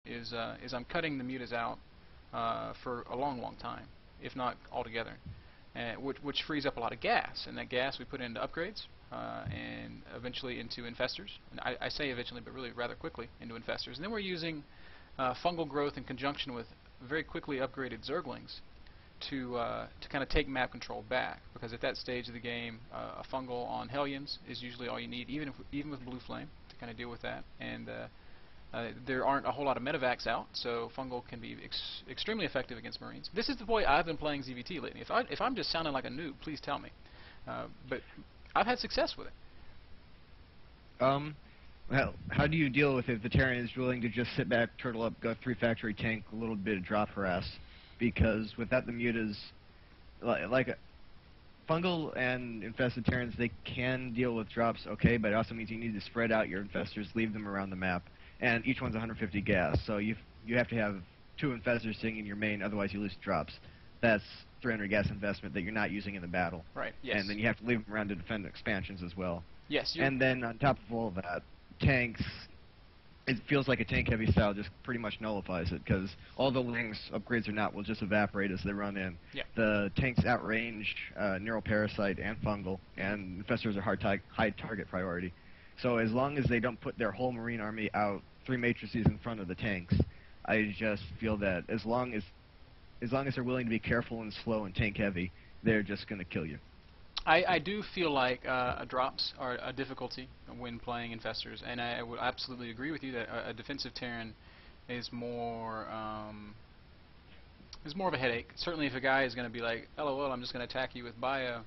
is I'm cutting the mutas out for a long time, if not altogether, which frees up a lot of gas, and that gas we put into upgrades and eventually into infestors. And I say eventually, but really rather quickly into infestors. And then we're using fungal growth in conjunction with very quickly upgraded zerglings to kind of take map control back, because at that stage of the game, a fungal on Hellions is usually all you need, even with Blue Flame, to kind of deal with that. And there aren't a whole lot of medevacs out, so fungal can be extremely effective against Marines. This is the way I've been playing ZvT lately. If I'm just sounding like a noob, please tell me. But I've had success with it. Well, how do you deal with it if the Terran is willing to just sit back, turtle up, go 3 factory tank, a little bit of drop harass? Because without the mutas, like fungal and infested Terrans, they can deal with drops okay, but it also means you need to spread out your infestors, leave them around the map, and each one's 150 gas, so you have to have 2 infestors sitting in your main, otherwise you lose drops. That's 300 gas investment that you're not using in the battle. Right, yes. And then you have to leave them around to defend expansions as well. Yes. And then on top of all that, tanks, it feels like a tank-heavy style just pretty much nullifies it, because all the wings, upgrades or not, will just evaporate as they run in. Yeah. The tanks outrange Neuroparasite and Fungal, and infestors are high target priority. So as long as they don't put their whole Marine army out 3 matrices in front of the tanks, I just feel that as long as they're willing to be careful and slow and tank-heavy, they're just going to kill you. I do feel like drops are a difficulty when playing infestors, and I would absolutely agree with you that a defensive Terran is more of a headache. Certainly, if a guy is going to be like, "LOL, I'm just going to attack you with bio,"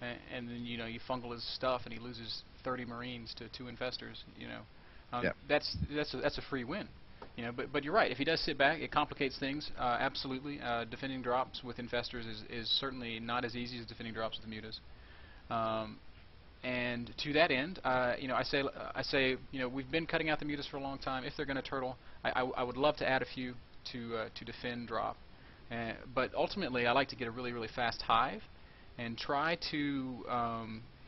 and then you fungal his stuff and he loses 30 Marines to 2 infestors, that's a free win. But you're right. If he does sit back, it complicates things. Absolutely, defending drops with infestors is certainly not as easy as defending drops with the mutas. And to that end, I say, we've been cutting out the mutas for a long time. If they're going to turtle, I would love to add a few to defend drop. But ultimately, I like to get a really fast hive and try to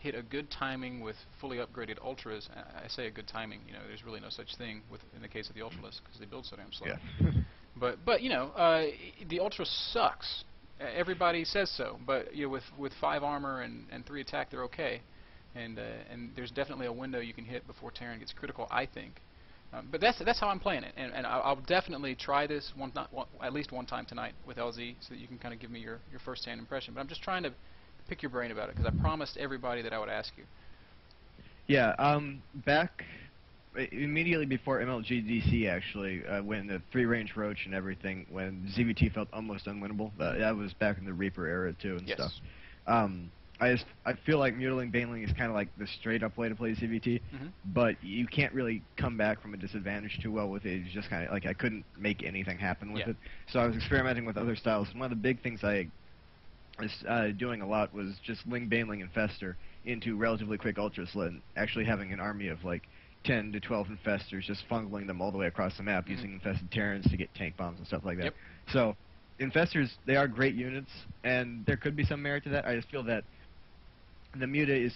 hit a good timing with fully upgraded ultras. I say a good timing. There's really no such thing in the case of the ultralisk, because they build so damn slow. Yeah. but the ultra sucks. Everybody says so, but with 5 armor and 3 attack, they're okay. And there's definitely a window you can hit before Terran gets critical, I think. But that's how I'm playing it, and I'll definitely try this at least one time tonight with LZ, so that you can kind of give me your first-hand impression. But I'm just trying to pick your brain about it, because I promised everybody that I would ask you. Yeah, back immediately before MLGDC, actually, when the 3-range Roach and everything, when ZvT felt almost unwinnable, that was back in the Reaper era too and stuff. I feel like mutilating Baneling is kind of like the straight-up way to play ZvT, but you can't really come back from a disadvantage too well with it. It's just kind of like I couldn't make anything happen with it. So I was experimenting with other styles. One of the big things I was doing a lot was just Ling Baneling Infestor into relatively quick Ultra Slit, actually having an army of like 10 to 12 infestors, just fungaling them all the way across the map, using infested Terrans to get tank bombs and stuff like that. So infestors, they are great units, and there could be some merit to that. I just feel that the muta is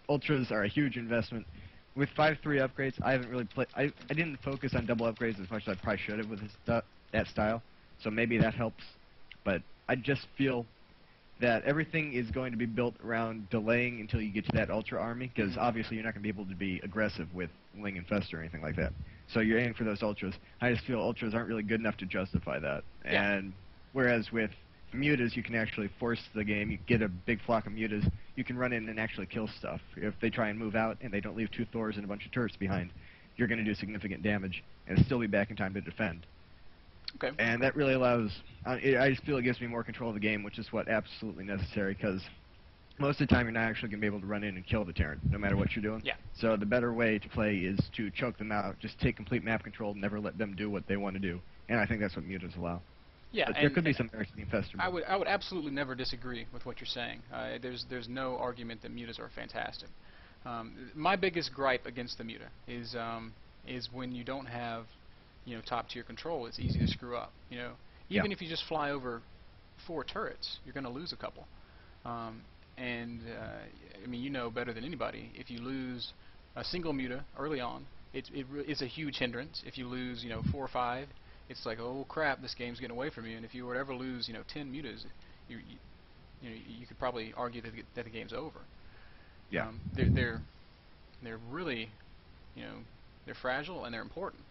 ultras are a huge investment. With 5-3 upgrades, I haven't really played. I didn't focus on double upgrades as much as I probably should have with that style. So maybe that helps. But I just feel that everything is going to be built around delaying until you get to that Ultra army, because obviously you're not going to be able to be aggressive with Ling Infestor or anything like that. So you're aiming for those Ultras. I just feel Ultras aren't really good enough to justify that. And whereas with mutas, you can actually force the game. You get a big flock of mutas, you can run in and actually kill stuff. If they try and move out and they don't leave 2 Thors and a bunch of turrets behind, you're going to do significant damage and still be back in time to defend. Okay. And that really allows, I just feel it gives me more control of the game, which is what absolutely necessary, because most of the time you're not actually going to be able to run in and kill the Terran, no matter what you're doing. Yeah. So the better way to play is to choke them out, just take complete map control, never let them do what they want to do. And I think that's what mutas allow. Yeah, but there could be some merit to the infestor. I would absolutely never disagree with what you're saying. There's no argument that mutas are fantastic. My biggest gripe against the muta is when you don't have top tier control. It's easy to screw up. Even if you just fly over 4 turrets, you're going to lose a couple. I mean, better than anybody, if you lose a single muta early on, it's a huge hindrance. If you lose, 4 or 5, it's like, oh crap, this game's getting away from you. And if you were to ever lose, 10 mutas, you could probably argue that the game's over. Yeah. They're really, they're fragile and they're important.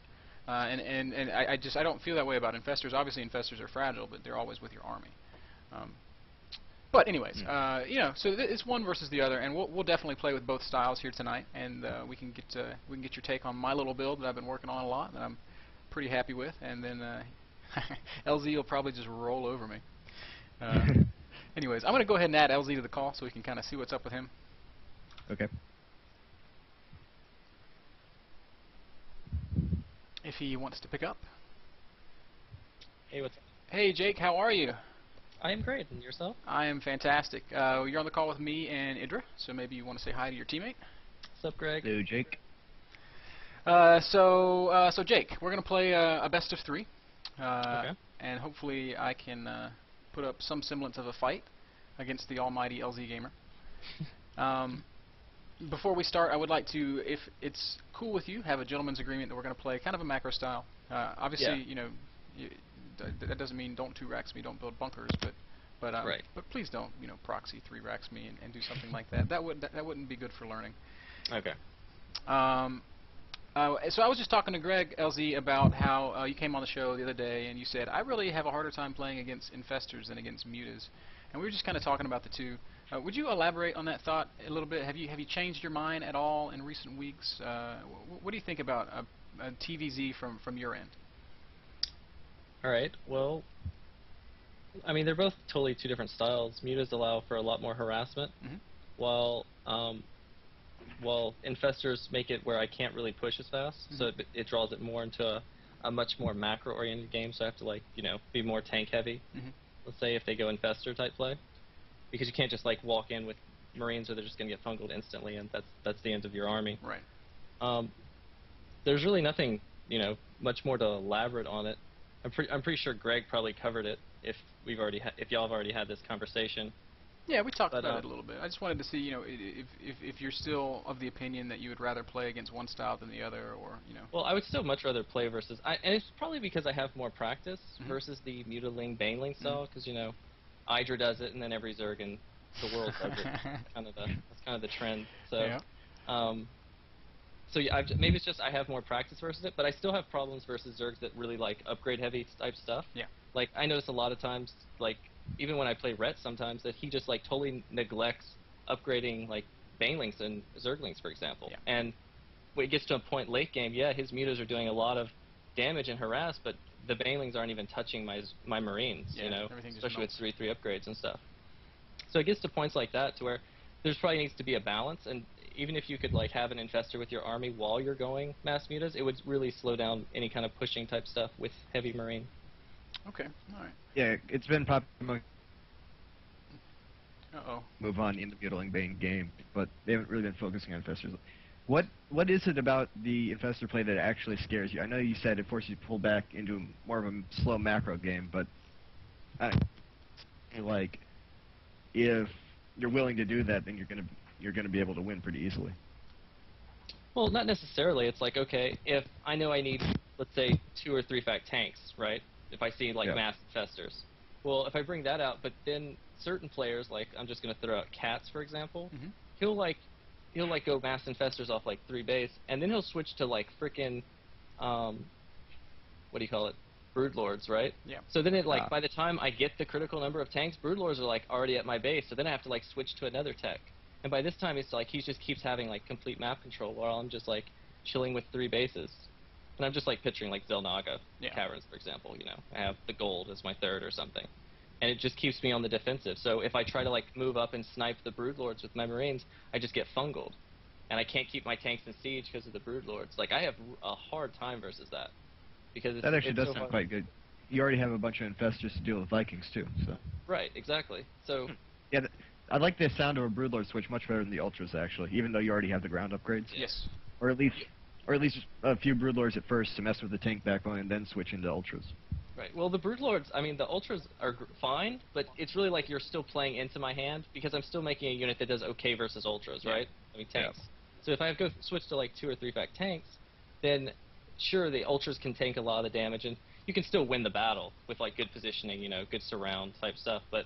And I don't feel that way about infestors. Obviously, infestors are fragile, but they're always with your army. But anyways, so it's one versus the other, and we'll definitely play with both styles here tonight, and we can get your take on my little build that I've been working on a lot, that I'm pretty happy with, and then LZ will probably just roll over me. Anyways, I'm going to go ahead and add LZ to the call so we can kind of see what's up with him. Okay. If he wants to pick up. Hey, what's up? Hey, Jake, how are you? I am great, and yourself? I am fantastic. You're on the call with me and IdrA, so maybe you want to say hi to your teammate. What's up, Greg? Hello, Jake. So Jake, we're going to play a best of 3. Okay. And hopefully I can put up some semblance of a fight against the almighty LZ Gamer. Before we start, I would like to, if it's cool with you, have a gentleman's agreement that we're going to play kind of a macro style. Obviously, that doesn't mean don't 2-racks me, don't build bunkers, but right. But please don't, proxy 3-racks me and do something like that. That wouldn't be good for learning. Okay. So I was just talking to Greg LZ about how you came on the show the other day and you said I really have a harder time playing against infestors than against mutas, and we were just kind of talking about the two. Would you elaborate on that thought a little bit? Have you changed your mind at all in recent weeks? What do you think about a TVZ from your end? All right. Well, I mean, they're both totally two different styles. Mutas allow for a lot more harassment, while infestors make it where I can't really push as fast, so it draws it more into a much more macro-oriented game. So I have to be more tank heavy. Let's say if they go infestor type play, because you can't just walk in with Marines or they're just going to get fungled instantly, and that's the end of your army. Right. There's really nothing much more to elaborate on it. I'm pretty sure Greg probably covered it if y'all have already had this conversation. Yeah, we talked about it a little bit. I just wanted to see, if you're still of the opinion that you would rather play against one style than the other, or Well, I would still much rather play versus, and it's probably because I have more practice versus the mutiling baneling style, because IdrA does it, and then every Zerg in the world does it. That's kind of the trend. So, yeah. Maybe it's just I have more practice versus it, but I still have problems versus Zergs that really like upgrade heavy type stuff. Yeah. Like I notice a lot of times, even when I play Rhett sometimes, that he just totally neglects upgrading banelings and Zerglings, for example. Yeah. And when it gets to a point late game, his mutas are doing a lot of damage and harass, but the banelings aren't even touching my Marines, especially with 3/3 upgrades and stuff. So it gets to points like that to where there's probably needs to be a balance, and even if you could have an infestor with your army while you're going mass mutas, it would really slow down any kind of pushing type stuff with heavy Marine. Okay, all right. Yeah, it's been popular. Uh-oh. Move on in the mutiling bane game, but they haven't really been focusing on infestors. What is it about the infestor play that actually scares you? I know you said it forces you to pull back into more of a slow macro game, but if you're willing to do that, then you're gonna be able to win pretty easily. Well, not necessarily. It's okay, if I know I need, let's say, 2 or 3 fact tanks, right? If I see mass infestors, well, if I bring that out, but then certain players, I'm just gonna throw out Cats, for example, he'll go mass infestors off 3 base, and then he'll switch to frickin' what do you call it? Broodlords, right? Yeah. So then by the time I get the critical number of tanks, Broodlords are already at my base, so then I have to switch to another tech. And by this time it's he just keeps having complete map control while I'm just chilling with 3 bases. And I'm just picturing Zelnaga caverns, for example, I have the gold as my 3rd or something. And it just keeps me on the defensive. So if I try to move up and snipe the Broodlords with my Marines, I just get fungled. And I can't keep my tanks in siege because of the Broodlords. I have a hard time versus that. Because that actually does so sound hard. quite good. You already have a bunch of infestors to deal with Vikings too, so. Right, exactly. So. Yeah, I like the sound of a Broodlord switch much better than the Ultras actually, even though you already have the ground upgrades. Yes. Or at least a few Broodlords at first to mess with the tank backbone and then switch into Ultras. Right. Well, the Broodlords, I mean, the Ultras are fine, but it's really you're still playing into my hand because I'm still making a unit that does okay versus Ultras, right? I mean, tanks. So if I switch to 2 or 3 fact tanks, then sure, the ultras can tank a lot of the damage, and you can still win the battle with like good positioning, you know, good surround type stuff. But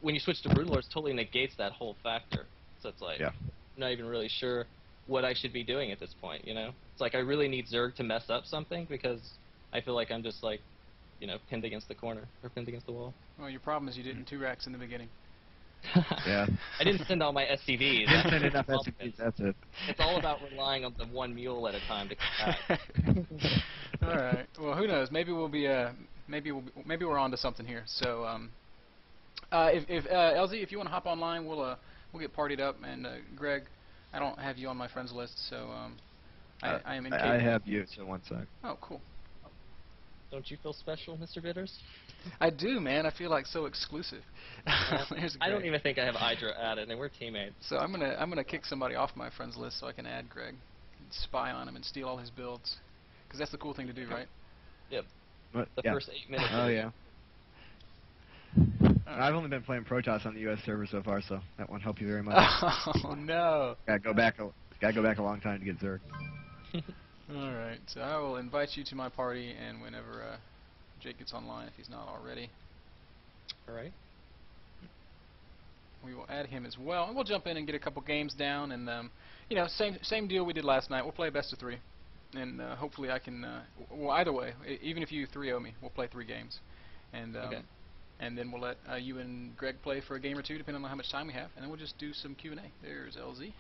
when you switch to Broodlords, it totally negates that whole factor. So it's like, I'm not even really sure what I should be doing at this point, you know? It's like I really need Zerg to mess up something because I feel like I'm just like, you know, pinned against the corner or pinned against the wall. Well, your problem is you didn't 2-racks in the beginning. Yeah. I didn't send all my SCVs. Didn't send enough SCVs, that's it. It's all about relying on the one mule at a time to come back. All right. Well, who knows? Maybe we'll be maybe we're on to something here. So if LZ, if you want to hop online, we'll get partied up. And Greg, I don't have you on my friends list, so I am incapable. I have you, so one sec. Oh, cool. Don't you feel special, Mr. Bitters? I do, man. I feel like so exclusive. I don't even think I have IdrA added, and we're teammates. So I'm gonna kick somebody off my friends list so I can add Greg, and spy on him, and steal all his builds. Because that's the cool thing to do, right? Yep. What? The first 8 minutes. Oh yeah. I've only been playing Protoss on the U.S. server so far, so that won't help you very much. Oh no! Gotta go back a long time to get Zerg. All right, so I will invite you to my party, and whenever Jake gets online, if he's not already, All right. we will add him as well, and we'll jump in and get a couple games down, and you know, same deal we did last night. We'll play best of 3, and hopefully I can. Well, either way, even if you 3-0 me, we'll play 3 games, and and then we'll let you and Greg play for a game or 2, depending on how much time we have, and then we'll just do some Q&A. There's LZ.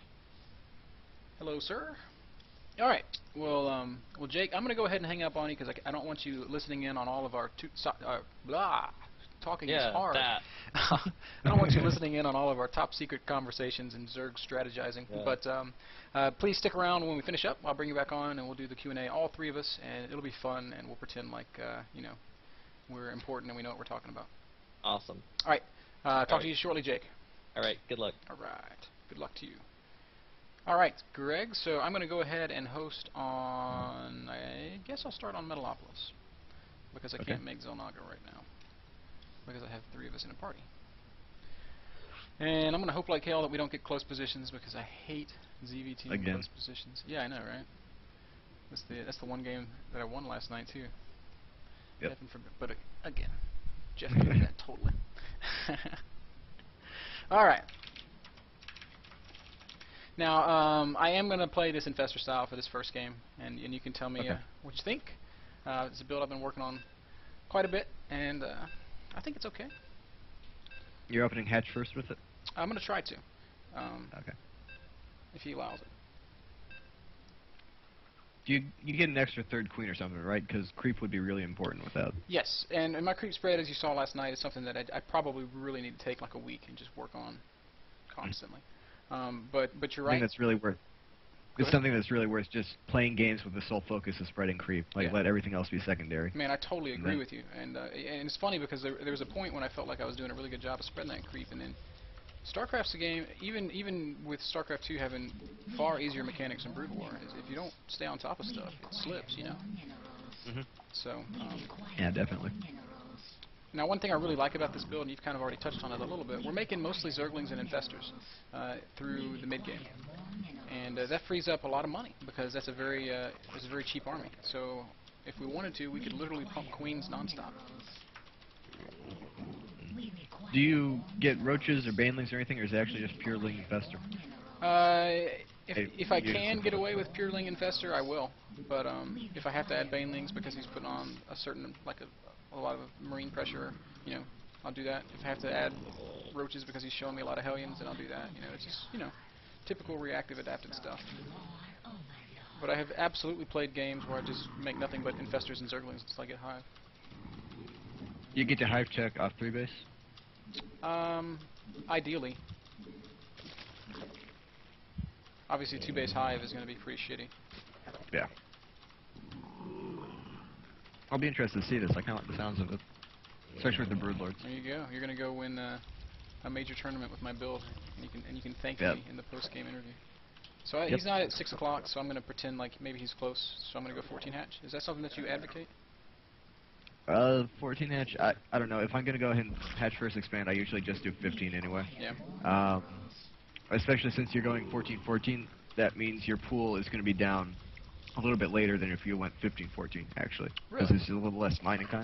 Hello, sir. All right. Well, Jake, I'm gonna go ahead and hang up on you because I don't want you listening in on all of our talking is hard. That. I don't want you listening in on all of our top secret conversations and Zerg strategizing. Yeah. But please stick around when we finish up. I'll bring you back on and we'll do the Q&A, all 3 of us, and it'll be fun. And we'll pretend like you know, we're important and we know what we're talking about. Awesome. All right. Talk to you shortly, Jake. All right. Good luck. All right. Good luck to you. All right, Greg, so I'm going to go ahead and host on, I guess I'll start on Metalopolis, because I can't make Zelnaga right now, because I have 3 of us in a party. And I'm going to hope like hell that we don't get close positions, because I hate ZvT in close positions. Yeah, I know, right? That's the one game that I won last night, too. Yep. But again, Jeff did that totally. All right. Now, I am going to play this Infestor style for this first game, and you can tell me what you think. It's a build I've been working on quite a bit, and I think it's okay. You're opening hatch first with it? I'm going to try to, Okay. if he allows it. You get an extra 3rd queen or something, right? Because creep would be really important with that. Yes, and my creep spread, as you saw last night, is something that I probably really need to take like a week and just work on constantly. But you're right. I think that's really worth. It's something that's really worth just playing games with the sole focus of spreading creep. Like let everything else be secondary. Man, I totally agree with you. And it's funny because there was a point when I felt like I was doing a really good job of spreading that creep, and then StarCraft's a game. Even with StarCraft 2 having far easier mechanics than Brood War, is if you don't stay on top of stuff, it slips. You know. So. Yeah, definitely. Now, one thing I really like about this build, and you've kind of already touched on it a little bit, we're making mostly Zerglings and Infestors through the mid game, and that frees up a lot of money because that's a very cheap army. So, if we wanted to, we could literally pump queens nonstop. Do you get roaches or banelings or anything, or is it actually just purely Infestor? If I can get away with Pureling Infestor, I will. But if I have to add banelings because he's putting on a certain a lot of marine pressure, you know, I'll do that. If I have to add roaches because he's showing me a lot of Hellions, then I'll do that. You know, it's just, you know, typical reactive adapted stuff. But I have absolutely played games where I just make nothing but Infestors and Zerglings until I get Hive. You get to Hive check off 3 base? Ideally. Obviously 2 base Hive is going to be pretty shitty. Yeah. I'll be interested to see this. I kind of like the sounds of it. Especially with the Broodlords. There you go. You're going to go win a major tournament with my build, and you can thank me in the post-game interview. So he's not at 6 o'clock, so I'm going to pretend like maybe he's close, so I'm going to go 14 hatch. Is that something that you advocate? 14 hatch, I don't know. If I'm going to go ahead and hatch first expand, I usually just do 15 anyway. Yeah. Especially since you're going 14-14, that means your pool is going to be down a little bit later than if you went 15-14, actually. Because Really? it's a little less mining time.